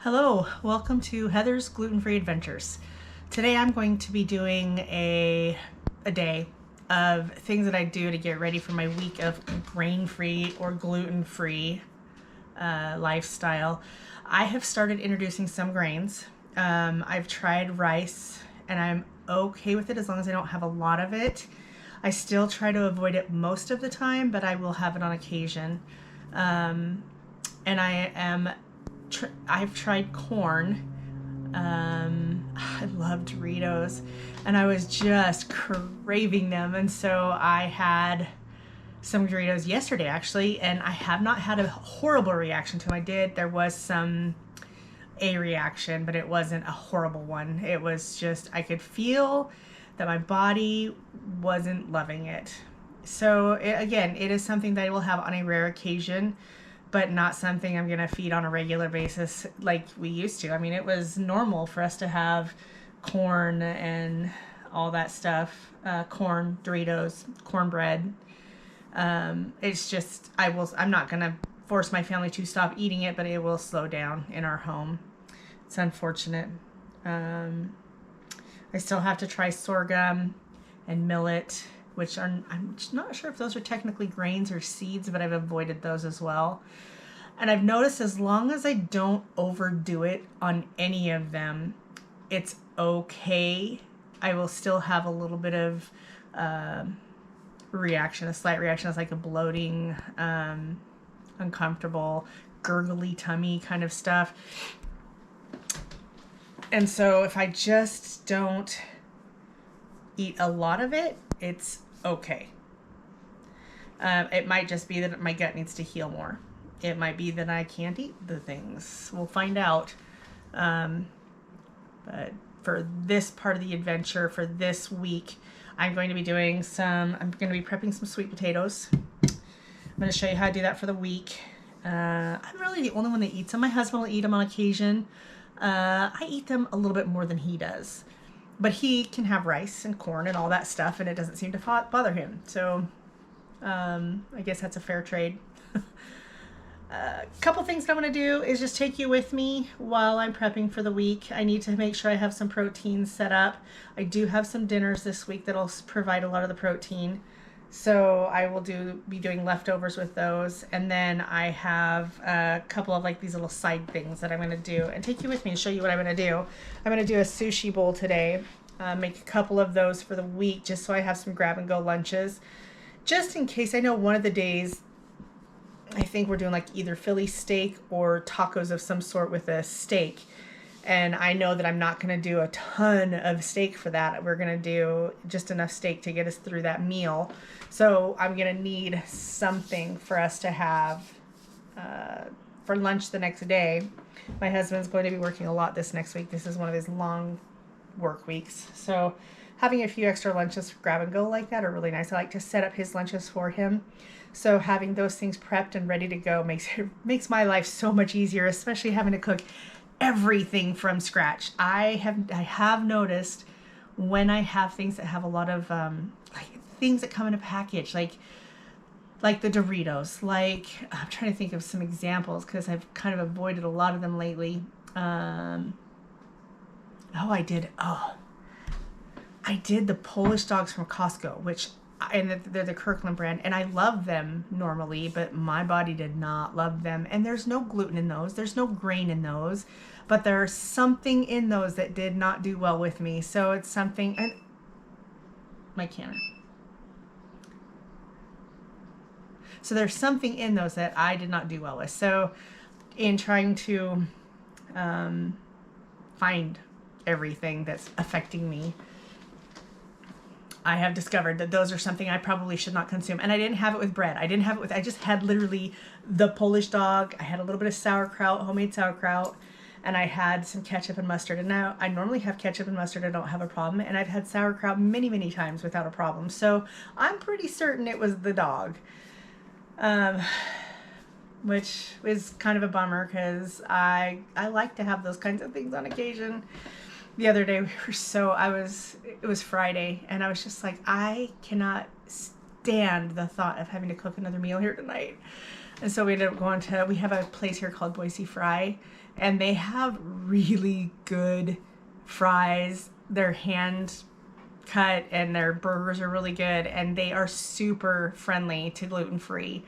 Hello, welcome to Heather's Gluten-Free Adventures. Today I'm going to be doing a day of things that I do to get ready for my week of grain-free or gluten-free lifestyle. I have started introducing some grains. I've tried rice and I'm okay with it as long as I don't have a lot of it. I still try to avoid it most of the time, but I will have it on occasion. And I've tried corn. I love Doritos, and I was just craving them, and so I had some Doritos yesterday actually, and I have not had a horrible reaction to them. There was a reaction, but it wasn't a horrible one. It was just, I could feel that my body wasn't loving it. So again, it is something that I will have on a rare occasion, but not something I'm going to feed on a regular basis like we used to. I mean, it was normal for us to have corn and all that stuff, corn, Doritos, cornbread. It's just, I'm not going to force my family to stop eating it, but it will slow down in our home. It's unfortunate. I still have to try sorghum and millet, which are, I'm not sure if those are technically grains or seeds, but I've avoided those as well. And I've noticed as long as I don't overdo it on any of them, it's okay. I will still have a little bit of reaction, a slight reaction. It's like a bloating, uncomfortable, gurgly tummy kind of stuff. And so if I just don't eat a lot of it, it's okay. It might just be that my gut needs to heal more. It might be that I can't eat the things. We'll find out. But for this part of the adventure, for this week, I'm going to be prepping some sweet potatoes. I'm going to show you how to do that for the week. I'm really the only one that eats them. My husband will eat them on occasion. I eat them a little bit more than he does. But he can have rice and corn and all that stuff, and it doesn't seem to bother him. So I guess that's a fair trade. A couple things that I'm going to do is just take you with me while I'm prepping for the week. I need to make sure I have some protein set up. I do have some dinners this week that'll provide a lot of the protein. So I will be doing leftovers with those. And then I have a couple of like these little side things that I'm going to do and take you with me and show you what I'm going to do. I'm going to do a sushi bowl today. Make a couple of those for the week just so I have some grab and go lunches. Just in case, I know one of the days I think we're doing like either Philly steak or tacos of some sort with a steak. And I know that I'm not going to do a ton of steak for that. We're going to do just enough steak to get us through that meal. So I'm going to need something for us to have for lunch the next day. My husband's going to be working a lot this next week. This is one of his long work weeks. So having a few extra lunches grab and go like that are really nice. I like to set up his lunches for him. So having those things prepped and ready to go makes my life so much easier, especially having to cook everything from scratch. I have noticed when I have things that have a lot of things that come in a package, like the Doritos. I'm trying to think of some examples because I've kind of avoided a lot of them lately. I did the Polish dogs from Costco, and they're the Kirkland brand, and I love them normally, but my body did not love them. And there's no gluten in those, there's no grain in those, but there's something in those that did not do well with me. So it's something, and my canner. So there's something in those that I did not do well with. So in trying to find everything that's affecting me, I have discovered that those are something I probably should not consume. And I didn't have it with bread. I just had literally the Polish dog. I had a little bit of sauerkraut, homemade sauerkraut, and I had some ketchup and mustard. And now I normally have ketchup and mustard. I don't have a problem. And I've had sauerkraut many, many times without a problem. So I'm pretty certain it was the dog, which is kind of a bummer because I like to have those kinds of things on occasion. The other day it was Friday, and I was just like, I cannot stand the thought of having to cook another meal here tonight. And so we ended up going to, we have a place here called Boise Fry, and they have really good fries. They're hand cut and their burgers are really good, and they are super friendly to gluten-free.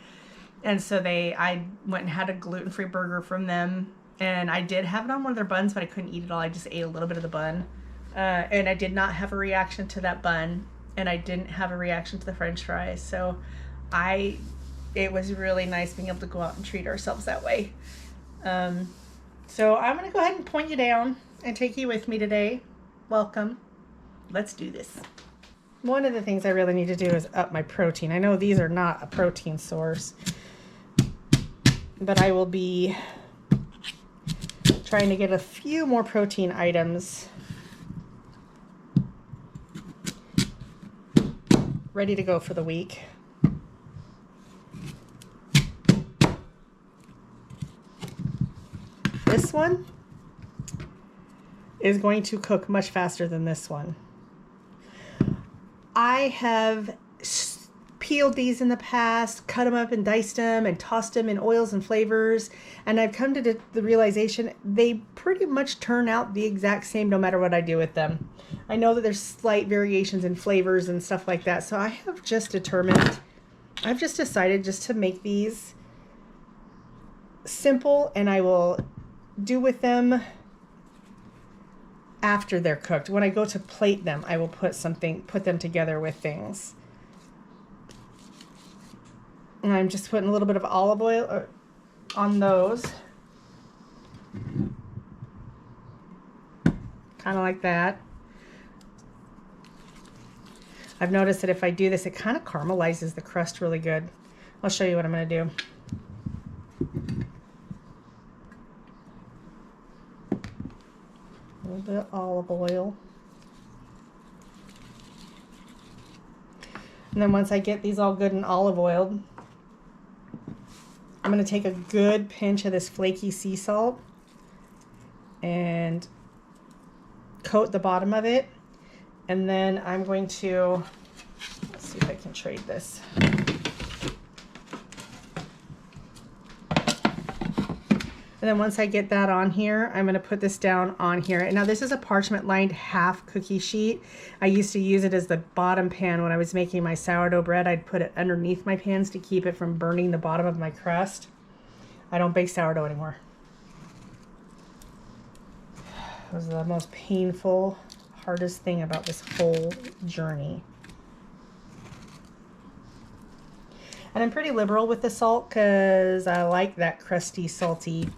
And so I went and had a gluten-free burger from them, and I did have it on one of their buns, but I couldn't eat it all. I just ate a little bit of the bun. And I did not have a reaction to that bun, and I didn't have a reaction to the French fries. So it was really nice being able to go out and treat ourselves that way. So I'm going to go ahead and point you down and take you with me today. Welcome. Let's do this. One of the things I really need to do is up my protein. I know these are not a protein source, but I will be trying to get a few more protein items ready to go for the week. This one is going to cook much faster than this one. I have peeled these in the past, cut them up and diced them and tossed them in oils and flavors, and I've come to the realization they pretty much turn out the exact same no matter what I do with them. I know that there's slight variations in flavors and stuff like that, so I've just decided just to make these simple, and I will do with them after they're cooked. When I go to plate them, I will put them together with things. And I'm just putting a little bit of olive oil on those. Kind of like that. I've noticed that if I do this, it kind of caramelizes the crust really good. I'll show you what I'm going to do. A little bit of olive oil. And then once I get these all good and olive oiled, I'm going to take a good pinch of this flaky sea salt and coat the bottom of it. And then I'm going to, let's see if I can trade this. And then once I get that on here, I'm going to put this down on here. And now this is a parchment lined half cookie sheet. I used to use it as the bottom pan when I was making my sourdough bread. I'd put it underneath my pans to keep it from burning the bottom of my crust. I don't bake sourdough anymore. It was the most painful, hardest thing about this whole journey. And I'm pretty liberal with the salt because I like that crusty, salty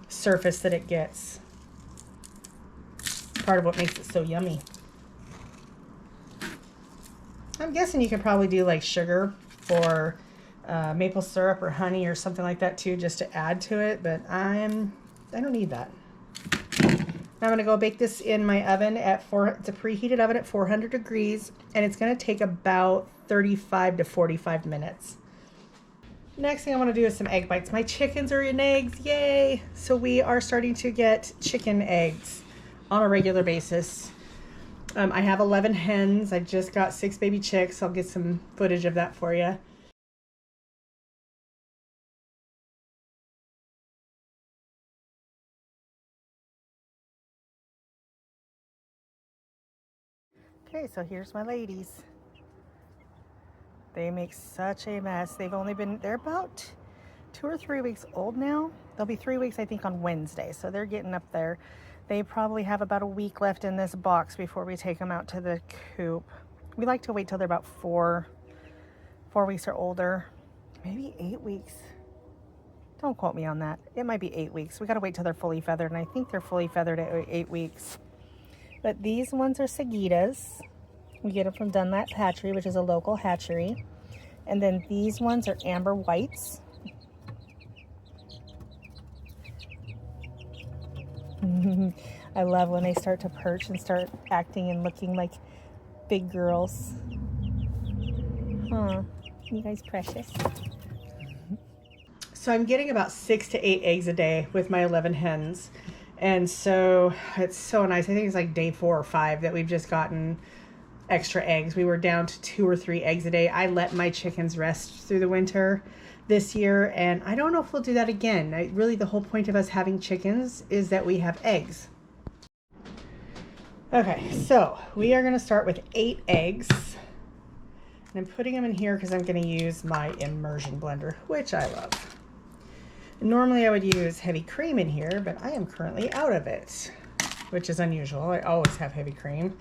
surface that it gets. Part of what makes it so yummy. I'm guessing you could probably do like sugar or maple syrup or honey or something like that too, just to add to it, but I don't need that. Now I'm going to go bake this in my oven it's a preheated oven at 400 degrees, and it's going to take about 35 to 45 minutes. Next thing I want to do is some egg bites. My chickens are in eggs, yay! So we are starting to get chicken eggs on a regular basis. I have 11 hens. I just got 6 baby chicks. I'll get some footage of that for you. Okay, so here's my ladies. They make such a mess. They're about 2 or 3 weeks old now. They'll be 3 weeks, I think, on Wednesday. So they're getting up there. They probably have about a week left in this box before we take them out to the coop. We like to wait till they're about 4 weeks or older. Maybe 8 weeks. Don't quote me on that. It might be 8 weeks. We got to wait till they're fully feathered, and I think they're fully feathered at 8 weeks. But these ones are Sagitas. We get them from Dunlap Hatchery, which is a local hatchery. And then these ones are Amber Whites. I love when they start to perch and start acting and looking like big girls. Huh, you guys precious. So I'm getting about 6 to 8 eggs a day with my 11 hens. And so it's so nice. I think it's like day 4 or 5 that we've just gotten extra eggs. We were down to 2 or 3 eggs a day. I let my chickens rest through the winter this year, and I don't know if we'll do that again. Really, the whole point of us having chickens is that we have eggs. Okay, so we are going to start with 8 eggs. And I'm putting them in here because I'm going to use my immersion blender, which I love. Normally I would use heavy cream in here, but I am currently out of it, which is unusual. I always have heavy cream.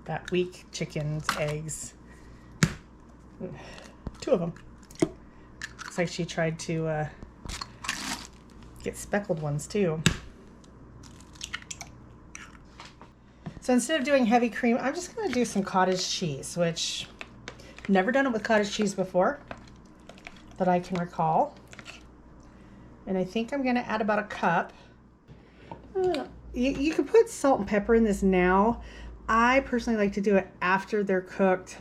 That weak chicken's eggs. 2 of them. Looks like she tried to get speckled ones too. So instead of doing heavy cream, I'm just going to do some cottage cheese, which I've never done it with cottage cheese before that I can recall. And I think I'm going to add about a cup. You can put salt and pepper in this now. I personally like to do it after they're cooked.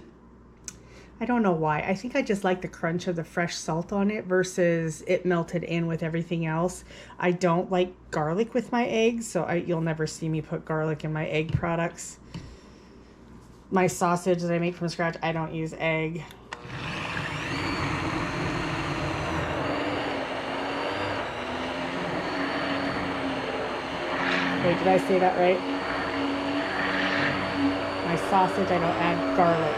I don't know why. I think I just like the crunch of the fresh salt on it versus it melted in with everything else. I don't like garlic with my eggs, so you'll never see me put garlic in my egg products. My sausage that I make from scratch, I don't use egg. Wait, did I say that right? My sausage, I don't add garlic.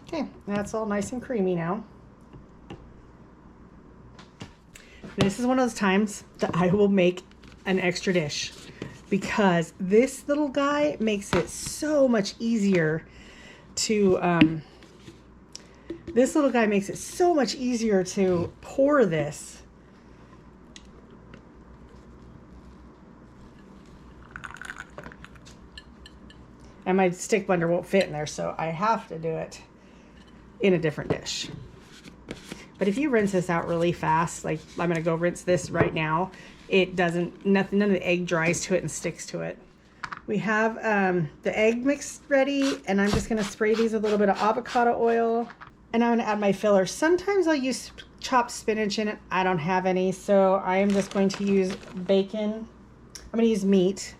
Okay, that's all nice and creamy now. This is one of those times that I will make an extra dish, because this little guy makes it so much easier to pour this. And my stick blender won't fit in there, so I have to do it in a different dish. But if you rinse this out really fast, like I'm gonna go rinse this right now, it doesn't, none of the egg dries to it and sticks to it. We have the egg mix ready, and I'm just gonna spray these with a little bit of avocado oil, and I'm gonna add my filler. Sometimes I'll use chopped spinach in it. I don't have any, so I am just going to use bacon. I'm gonna use meat.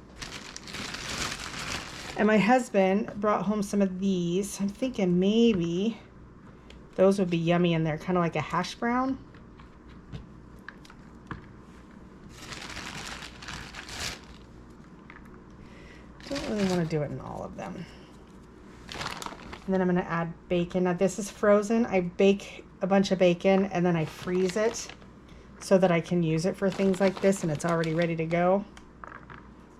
And my husband brought home some of these. I'm thinking maybe those would be yummy in there, kind of like a hash brown. Don't really want to do it in all of them. And then I'm going to add bacon. Now this is frozen. I bake a bunch of bacon and then I freeze it so that I can use it for things like this, and it's already ready to go.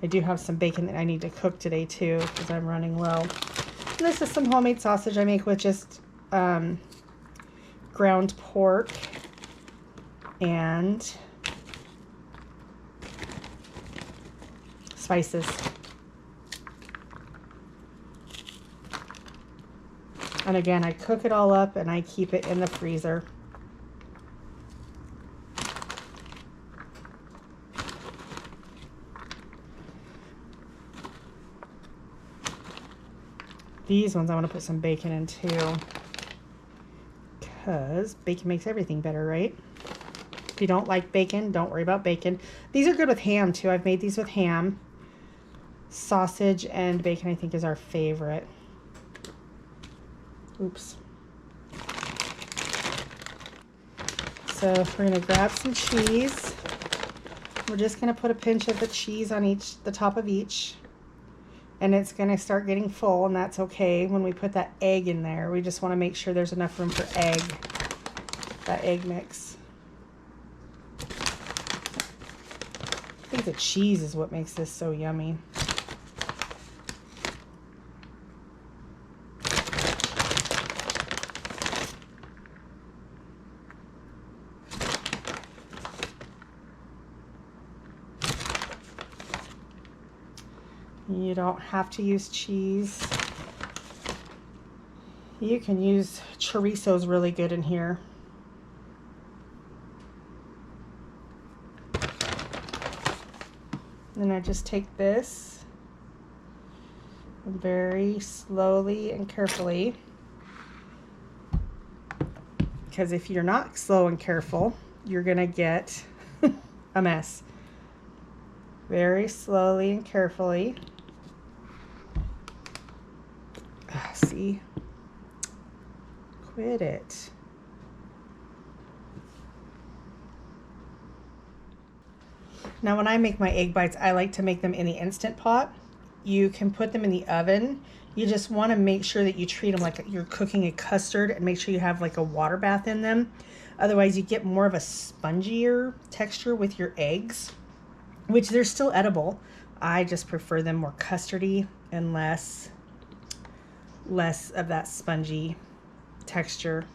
I do have some bacon that I need to cook today too because I'm running low. And this is some homemade sausage I make with just ground pork and spices. And again, I cook it all up and I keep it in the freezer. These ones I want to put some bacon in too, because bacon makes everything better, right? If you don't like bacon, don't worry about bacon. These are good with ham too. I've made these with ham. Sausage and bacon, I think, is our favorite. Oops. So we're going to grab some cheese. We're just going to put a pinch of the cheese on the top of each. And it's going to start getting full, and that's okay. When we put that egg in there, we just want to make sure there's enough room for egg, that egg mix. I think the cheese is what makes this so yummy. You don't have to use cheese. You can use chorizo's really good in here. And I just take this and very slowly and carefully, because if you're not slow and careful, you're gonna get a mess. Very slowly and carefully. See? Quit it. Now when I make my egg bites, I like to make them in the Instant Pot. You can put them in the oven. You just want to make sure that you treat them like you're cooking a custard, and make sure you have like a water bath in them. Otherwise you get more of a spongier texture with your eggs, which they're still edible. I just prefer them more custardy and less of that spongy texture.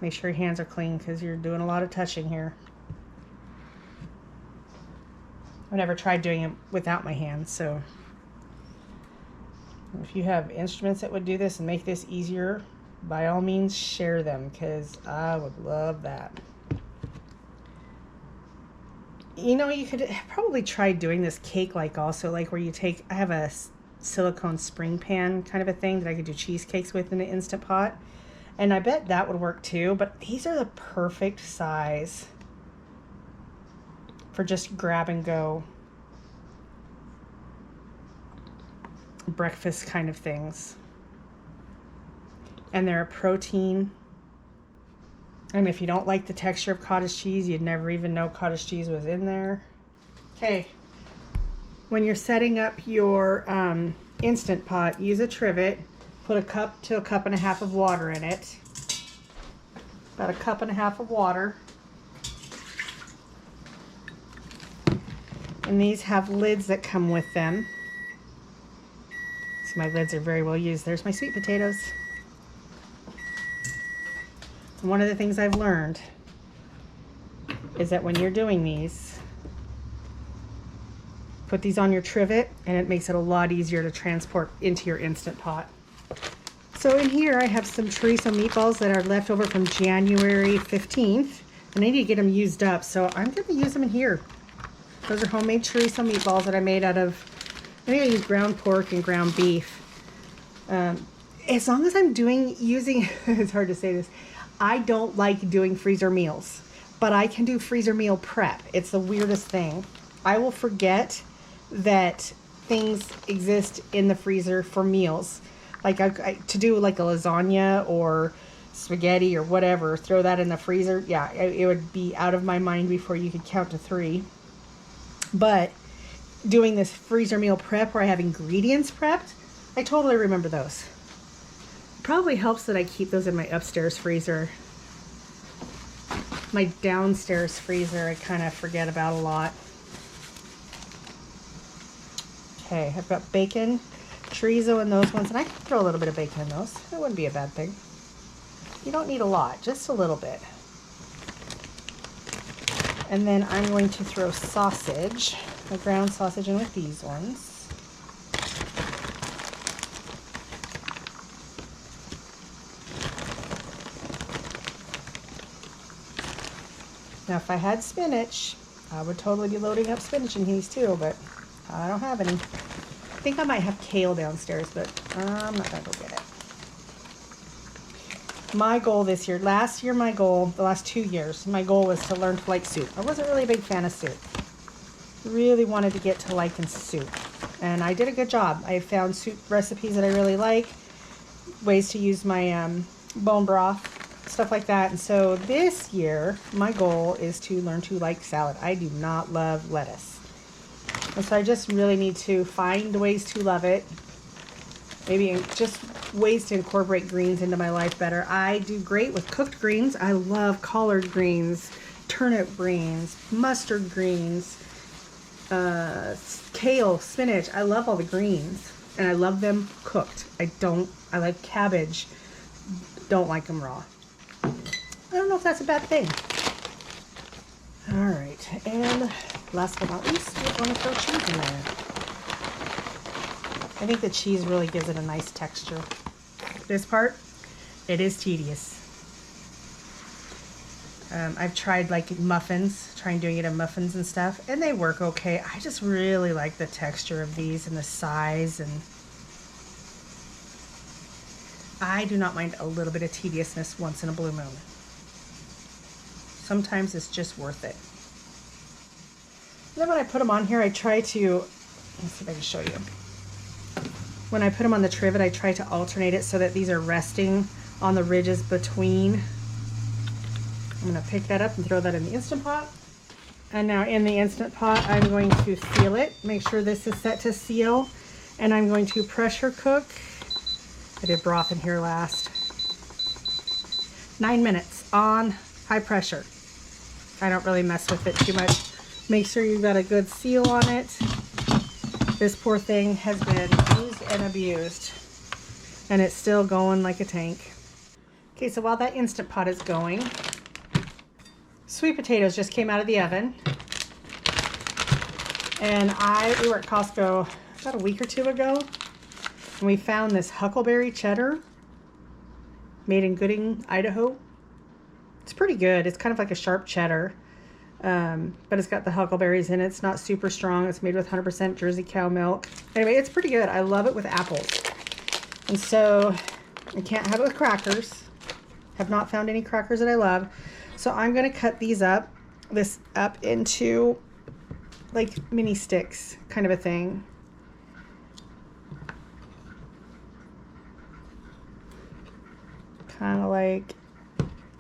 Make sure your hands are clean because you're doing a lot of touching here. I've never tried doing it without my hands, so if you have instruments that would do this and make this easier, by all means share them, because I would love that. You know, you could probably try doing this cake-like also, like where you take, I have a silicone spring pan kind of a thing that I could do cheesecakes with in the Instant Pot, and I bet that would work too. But these are the perfect size for just grab and go breakfast kind of things. And they're a protein. And if you don't like the texture of cottage cheese, you'd never even know cottage cheese was in there. Okay, when you're setting up your Instant Pot, use a trivet. Put a cup to a cup and a half of water in it. About a cup and a half of water. And these have lids that come with them. So my lids are very well used. There's my sweet potatoes. And one of the things I've learned is that when you're doing these, put these on your trivet, and it makes it a lot easier to transport into your Instant Pot. So in here I have some chorizo meatballs that are left over from January 15th, and I need to get them used up, so I'm going to use them in here. Those are homemade chorizo meatballs that I made out of, I think I use ground pork and ground beef. As long as I'm using, it's hard to say this, I don't like doing freezer meals, but I can do freezer meal prep. It's the weirdest thing. I will forget that things exist in the freezer for meals. Like to do like a lasagna or spaghetti or whatever, throw that in the freezer. Yeah, it would be out of my mind before you could count to 3. But doing this freezer meal prep where I have ingredients prepped, I totally remember those. It probably helps that I keep those in my upstairs freezer. My downstairs freezer I kind of forget about a lot. Okay, I've got bacon, chorizo in those ones, and I can throw a little bit of bacon in those. It wouldn't be a bad thing. You don't need a lot, just a little bit. And then I'm going to throw sausage, a ground sausage, in with these ones. Now if I had spinach, I would totally be loading up spinach in these too, but I don't have any. I think I might have kale downstairs, but I'm not gonna go get it. My goal this year, last year my goal, the last 2 years, my goal was to learn to like soup. I wasn't really a big fan of soup. Really wanted to get to liking soup. And I did a good job. I found soup recipes that I really like, ways to use my bone broth, stuff like that. And so this year, my goal is to learn to like salad. I do not love lettuce. And so I just really need to find ways to love it. Maybe just ways to incorporate greens into my life better. I do great with cooked greens. I love collard greens, turnip greens, mustard greens, kale, spinach. I love all the greens, and I love them cooked. I like cabbage. Don't like them raw. I don't know if that's a bad thing. All right, and last but not least, we're going to throw cheese in there. I think the cheese really gives it a nice texture. This part, it is tedious. I've tried like muffins, trying doing it in muffins and stuff, and they work okay. I just really like the texture of these and the size, and I do not mind a little bit of tediousness once in a blue moon. Sometimes it's just worth it. And then when I put them on here, I try to, let's see if I can show you. When I put them on the trivet, I try to alternate it so that these are resting on the ridges between. I'm going to pick that up and throw that in the Instant Pot. And now in the Instant Pot, I'm going to seal it. Make sure this is set to seal. And I'm going to pressure cook. I did broth in here last. 9 minutes on high pressure. I don't really mess with it too much. Make sure you've got a good seal on it. This poor thing has been used and abused. And it's still going like a tank. Okay, so while that Instant Pot is going, sweet potatoes just came out of the oven, and we were at Costco about a week or two ago, and we found this Huckleberry cheddar made in Gooding, Idaho. It's pretty good. It's kind of like a sharp cheddar, but it's got the huckleberries in it. It's not super strong. It's made with 100% Jersey cow milk. Anyway, it's pretty good. I love it with apples, and so I can't have it with crackers. Have not found any crackers that I love. So I'm going to cut these up into like mini sticks kind of a thing. Kind of like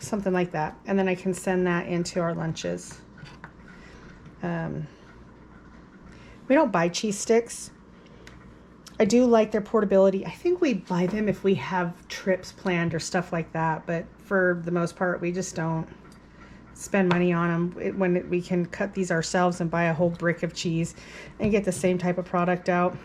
something like that. And then I can send that into our lunches. We don't buy cheese sticks. I do like their portability. I think we buy them if we have trips planned or stuff like that. But for the most part, we just don't spend money on them when we can cut these ourselves and buy a whole brick of cheese and get the same type of product out.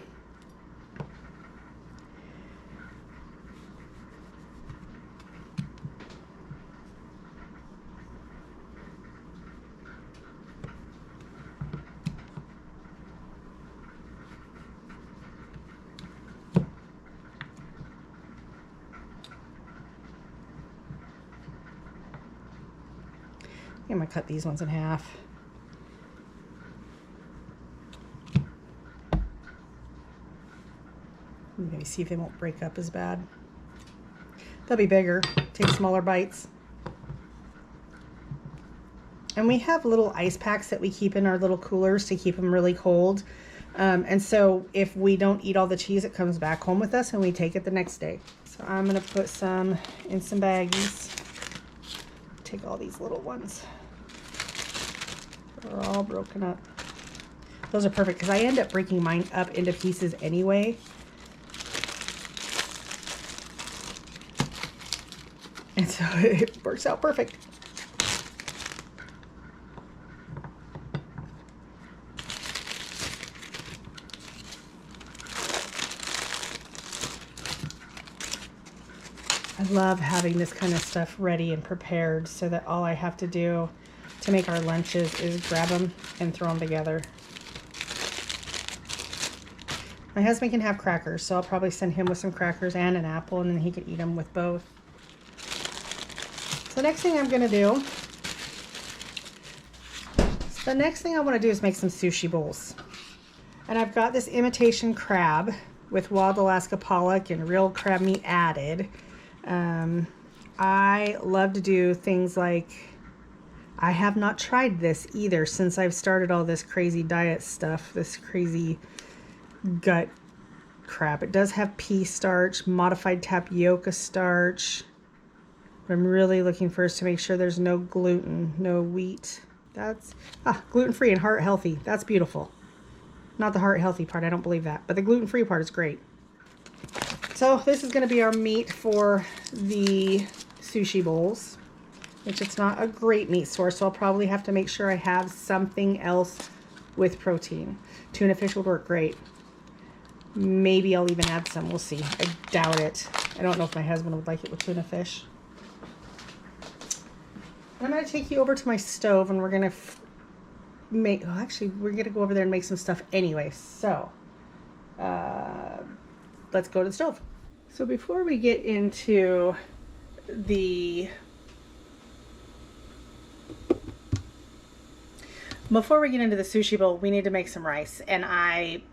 I'm going to cut these ones in half. Maybe see if they won't break up as bad. They'll be bigger. Take smaller bites. And we have little ice packs that we keep in our little coolers to keep them really cold. And so if we don't eat all the cheese, it comes back home with us and we take it the next day. So I'm going to put some in some baggies. Take all these little ones. They're all broken up. Those are perfect because I end up breaking mine up into pieces anyway. And so it works out perfect. I love having this kind of stuff ready and prepared so that all I have to do to make our lunches is grab them and throw them together. My husband can have crackers, so I'll probably send him with some crackers and an apple, and then he can eat them with both. So the next thing I'm going to do, I want to do is make some sushi bowls. And I've got this imitation crab with wild Alaska pollock and real crab meat added. I love to do things like, I have not tried this either since I've started all this crazy diet stuff, this crazy gut crap. It does have pea starch, modified tapioca starch. What I'm really looking for is to make sure there's no gluten, no wheat. That's gluten-free and heart healthy. That's beautiful. Not the heart healthy part, I don't believe that, but the gluten-free part is great. So this is going to be our meat for the sushi bowls, which it's not a great meat source, so I'll probably have to make sure I have something else with protein. Tuna fish would work great. Maybe I'll even add some. We'll see. I doubt it. I don't know if my husband would like it with tuna fish. I'm going to take you over to my stove and we're going to we're going to go over there and make some stuff anyway. So, let's go to the stove. So before we get into the sushi bowl, we need to make some rice, and I'm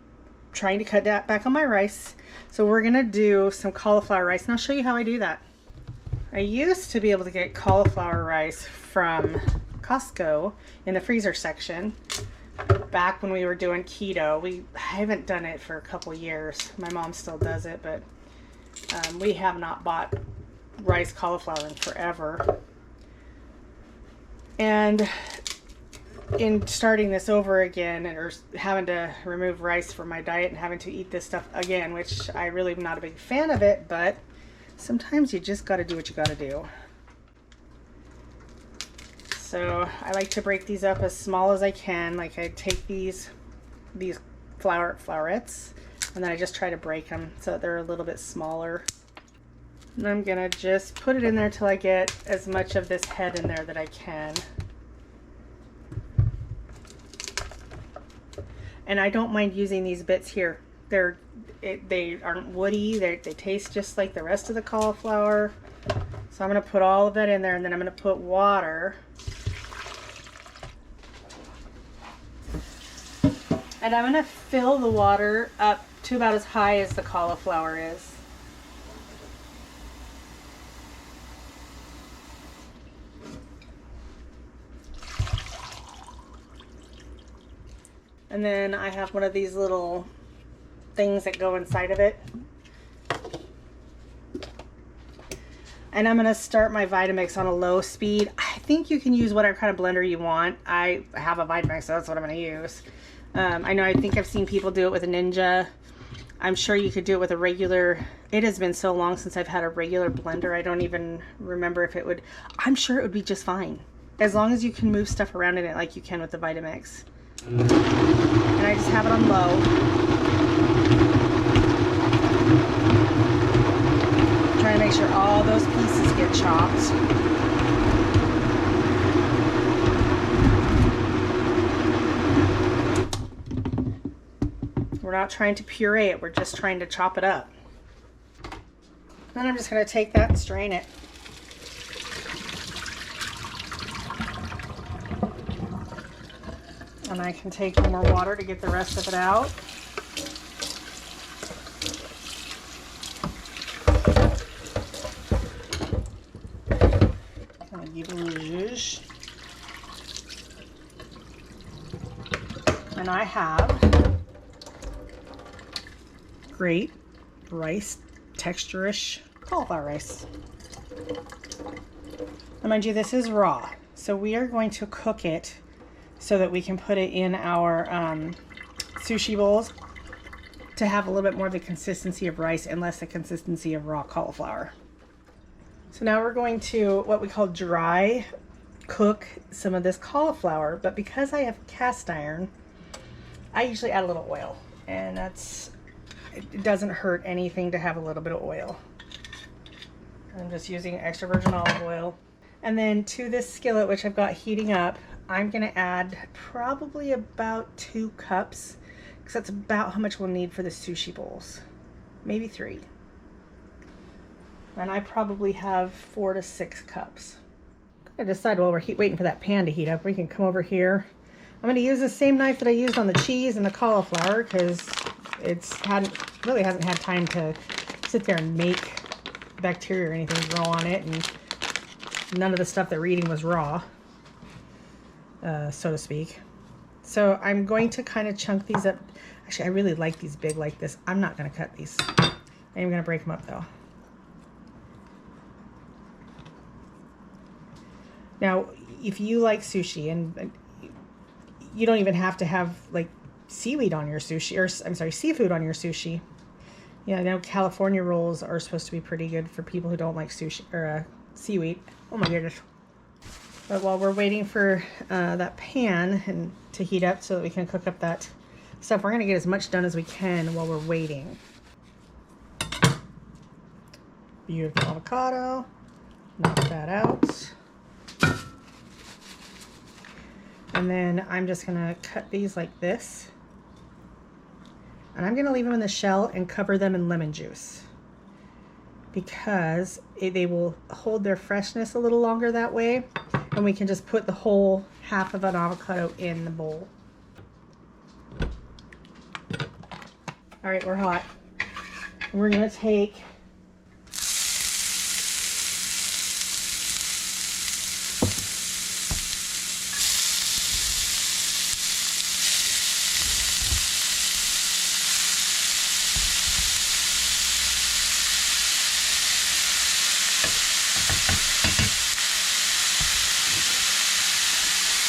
trying to cut that back on my rice. So we're gonna do some cauliflower rice, and I'll show you how I do that. I used to be able to get cauliflower rice from Costco in the freezer section back when we were doing keto. I haven't done it for a couple years. My mom still does it, but we have not bought rice cauliflower in forever. And in starting this over again, or having to remove rice from my diet and having to eat this stuff again, which I really am not a big fan of it, but sometimes you just got to do what you got to do. So I like to break these up as small as I can. Like I take these florets, and then I just try to break them so that they're a little bit smaller. And I'm gonna just put it in there till I get as much of this head in there that I can. And I don't mind using these bits here. They aren't woody. They taste just like the rest of the cauliflower. So I'm gonna put all of that in there, and then I'm gonna put water. And I'm gonna fill the water up to about as high as the cauliflower is. And then I have one of these little things that go inside of it. And I'm gonna start my Vitamix on a low speed. I think you can use whatever kind of blender you want. I have a Vitamix, so that's what I'm gonna use. I think I've seen people do it with a Ninja. I'm sure you could do it with a regular. It has been so long since I've had a regular blender. I don't even remember if it would. I'm sure it would be just fine. As long as you can move stuff around in it like you can with the Vitamix. And I just have it on low. Trying to make sure all those pieces get chopped. We're not trying to puree it, we're just trying to chop it up. Then I'm just going to take that and strain it. And I can take more water to get the rest of it out. Kind of give it a zhuzh. And I have great rice, texture-ish cauliflower rice. And mind you, this is raw, so we are going to cook it so that we can put it in our sushi bowls to have a little bit more of the consistency of rice and less the consistency of raw cauliflower. So now we're going to what we call dry cook some of this cauliflower, but because I have cast iron, I usually add a little oil, and it doesn't hurt anything to have a little bit of oil. I'm just using extra virgin olive oil. And then to this skillet, which I've got heating up, I'm gonna add probably about 2 cups, because that's about how much we'll need for the sushi bowls. Maybe 3. And I probably have 4 to 6 cups. I decided while we're waiting for that pan to heat up, we can come over here. I'm gonna use the same knife that I used on the cheese and the cauliflower, because really hasn't had time to sit there and make bacteria or anything grow on it, and none of the stuff that we're eating was raw, so to speak. So I'm going to kind of chunk these up. Actually, I really like these big like this. I'm not going to cut these. I am going to break them up though. Now, if you like sushi, and you don't even have to have like seaweed on your sushi, or I'm sorry, seafood on your sushi. Yeah, I know California rolls are supposed to be pretty good for people who don't like sushi or seaweed. Oh my goodness. But while we're waiting for that pan and to heat up so that we can cook up that stuff, we're going to get as much done as we can while we're waiting. Beautiful avocado. Knock that out. And then I'm just going to cut these like this. And I'm gonna leave them in the shell and cover them in lemon juice because they will hold their freshness a little longer that way. And we can just put the whole half of an avocado in the bowl. All right, we're hot. We're gonna take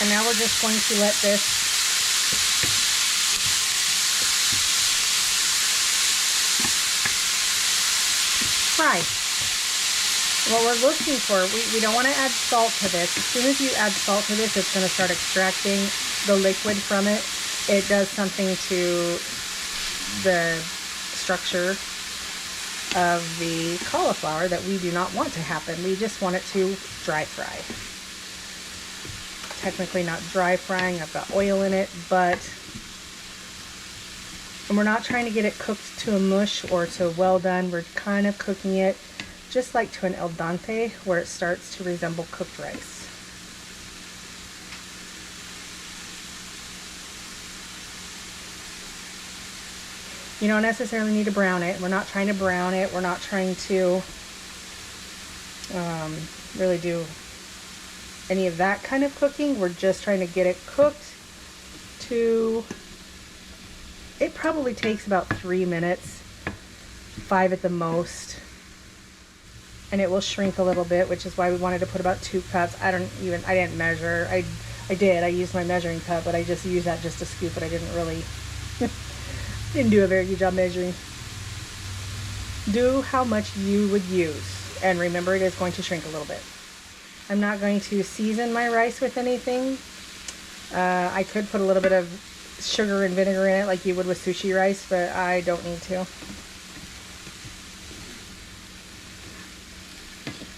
and now we're just going to let this fry. What we're looking for, we don't want to add salt to this. As soon as you add salt to this, it's going to start extracting the liquid from it. It does something to the structure of the cauliflower that we do not want to happen. We just want it to dry fry. Technically not dry frying, I've got oil in it, but and we're not trying to get it cooked to a mush or to well done. We're kind of cooking it just like to an al dente, where it starts to resemble cooked rice. You don't necessarily need to brown it. We're not trying to brown it. We're not trying to really do any of that kind of cooking. We're just trying to get it cooked to, it probably takes about 3 minutes, 5 at the most, and it will shrink a little bit, which is why we wanted to put about 2 cups. I didn't measure. I used my measuring cup, but I just used that just to scoop it. I didn't really didn't do a very good job measuring. Do how much you would use, and remember, it is going to shrink a little bit. I'm not going to season my rice with anything. I could put a little bit of sugar and vinegar in it like you would with sushi rice, but I don't need to.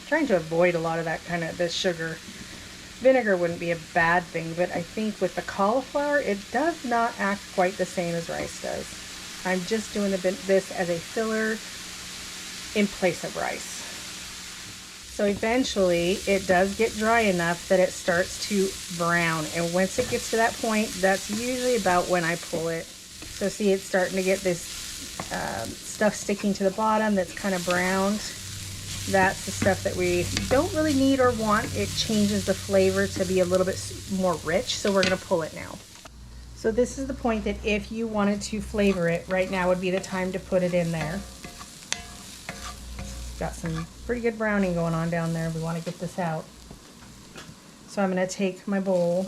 Trying to avoid a lot of that kind of the sugar. Vinegar wouldn't be a bad thing, but I think with the cauliflower, it does not act quite the same as rice does. I'm just doing this as a filler in place of rice. So eventually it does get dry enough that it starts to brown. And once it gets to that point, that's usually about when I pull it. So see, it's starting to get this stuff sticking to the bottom that's kind of browned. That's the stuff that we don't really need or want. It changes the flavor to be a little bit more rich. So we're gonna pull it now. So this is the point that if you wanted to flavor it, right now would be the time to put it in there. Got some pretty good browning going on down there. We want to get this out. So I'm going to take my bowl.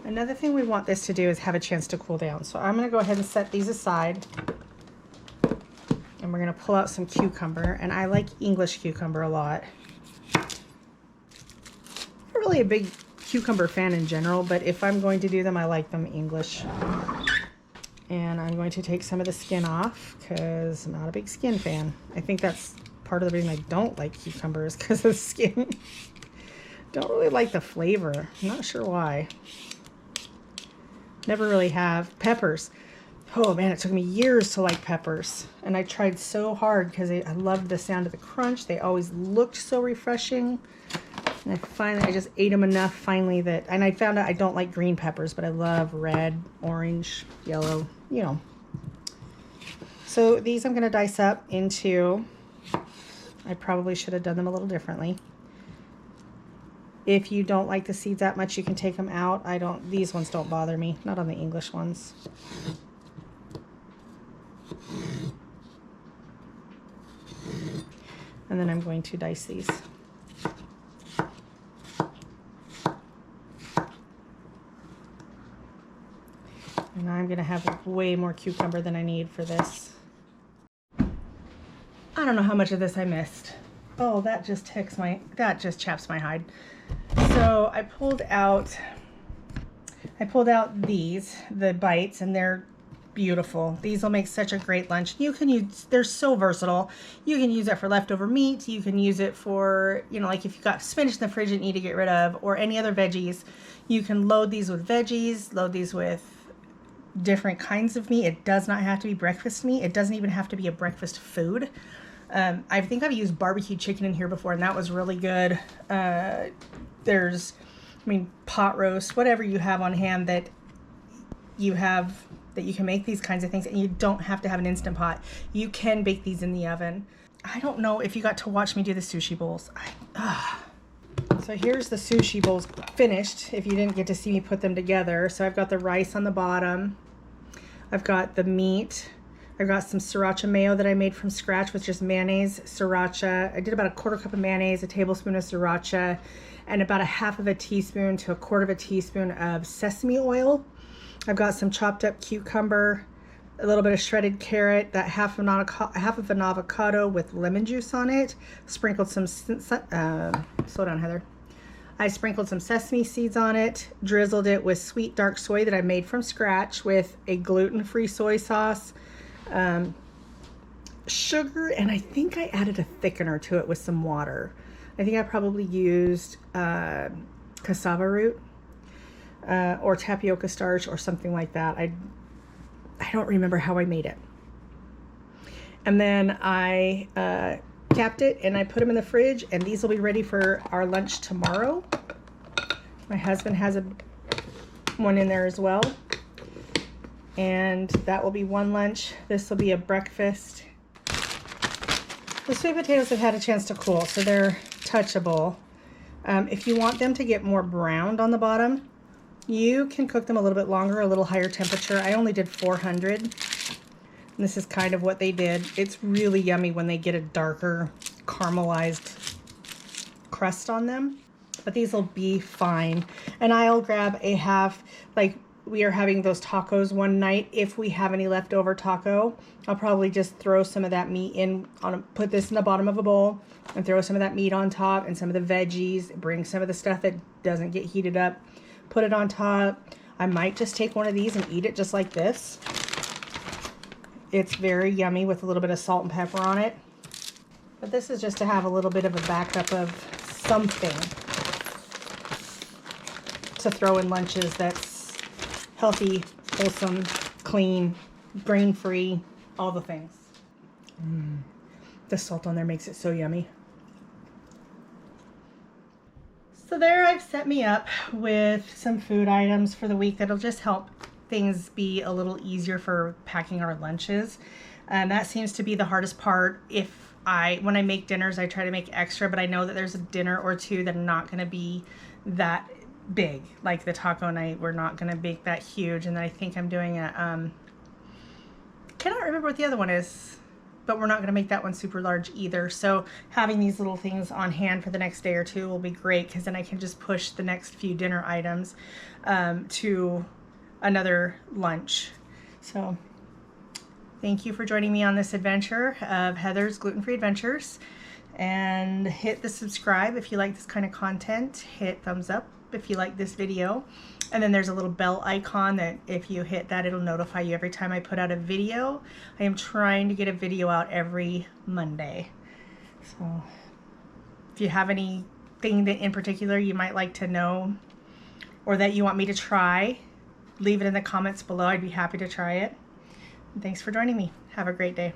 Another thing we want this to do is have a chance to cool down. So I'm going to go ahead and set these aside. And we're going to pull out some cucumber. And I like English cucumber a lot. I'm not really a big cucumber fan in general, but if I'm going to do them, I like them English. And I'm going to take some of the skin off because I'm not a big skin fan. I think that's part of the reason I don't like cucumbers, because of the skin. Don't really like the flavor. I'm not sure why. Never really have. Peppers. Oh man, it took me years to like peppers. And I tried so hard because I loved the sound of the crunch. They always looked so refreshing. And I just ate them enough finally that, and I found out I don't like green peppers, but I love red, orange, yellow, you know. So these I'm going to dice up into, I probably should have done them a little differently. If you don't like the seeds that much, you can take them out. These ones don't bother me, not on the English ones. And then I'm going to dice these. And I'm going to have way more cucumber than I need for this. I don't know how much of this I missed. Oh, that just chaps my hide. So I pulled out the bites, and they're beautiful. These will make such a great lunch. You can use, they're so versatile. You can use it for leftover meat. You can use it for, you know, like if you've got spinach in the fridge that you need to get rid of, or any other veggies. You can load these with veggies, load these with different kinds of meat. It does not have to be breakfast meat. It doesn't even have to be a breakfast food. I think I've used barbecue chicken in here before, and that was really good. There's, I mean, pot roast, whatever you have on hand that you can make these kinds of things, and you don't have to have an Instant Pot. You can bake these in the oven. I don't know if you got to watch me do the sushi bowls. So here's the sushi bowls finished, if you didn't get to see me put them together. So I've got the rice on the bottom. I've got the meat. I've got some sriracha mayo that I made from scratch with just mayonnaise, sriracha. I did about a 1/4 cup of mayonnaise, a tablespoon of sriracha, and about a 1/2 teaspoon to a 1/4 teaspoon of sesame oil. I've got some chopped up cucumber, a little bit of shredded carrot, that half of an avocado with lemon juice on it. Sprinkled some, slow down, Heather. I sprinkled some sesame seeds on it, drizzled it with sweet dark soy that I made from scratch with a gluten-free soy sauce, sugar, and I think I added a thickener to it with some water. I think I probably used cassava root or tapioca starch or something like that. I don't remember how I made it. And then I capped it and I put them in the fridge, and these will be ready for our lunch tomorrow. My husband has one in there as well. And that will be one lunch. This will be a breakfast. The sweet potatoes have had a chance to cool, so they're touchable. If you want them to get more browned on the bottom, you can cook them a little bit longer, a little higher temperature. I only did 400. And this is kind of what they did. It's really yummy when they get a darker caramelized crust on them. But these will be fine. And I'll grab a half, like we are having those tacos one night. If we have any leftover taco, I'll probably just throw some of that meat in, put this in the bottom of a bowl and throw some of that meat on top and some of the veggies, bring some of the stuff that doesn't get heated up, put it on top. I might just take one of these and eat it just like this. It's very yummy with a little bit of salt and pepper on it. But this is just to have a little bit of a backup of something to throw in lunches that's healthy, wholesome, clean, grain-free, all the things. The salt on there makes it so yummy. So there, I've set me up with some food items for the week that'll just help things be a little easier for packing our lunches. That seems to be the hardest part. When I make dinners, I try to make extra, but I know that there's a dinner or two that are not going to be that big. Like the taco night, we're not going to bake that huge. And then I think I'm doing cannot remember what the other one is, but we're not going to make that one super large either. So having these little things on hand for the next day or two will be great, because then I can just push the next few dinner items to another lunch. So thank you for joining me on this adventure of Heather's Gluten-Free Adventures, and hit the subscribe if you like this kind of content. Hit thumbs up if you like this video, and then there's a little bell icon that if you hit that, it'll notify you every time I put out a video. I am trying to get a video out every Monday. So if you have anything that in particular you might like to know or that you want me to try, leave it in the comments below. I'd be happy to try it. And thanks for joining me. Have a great day.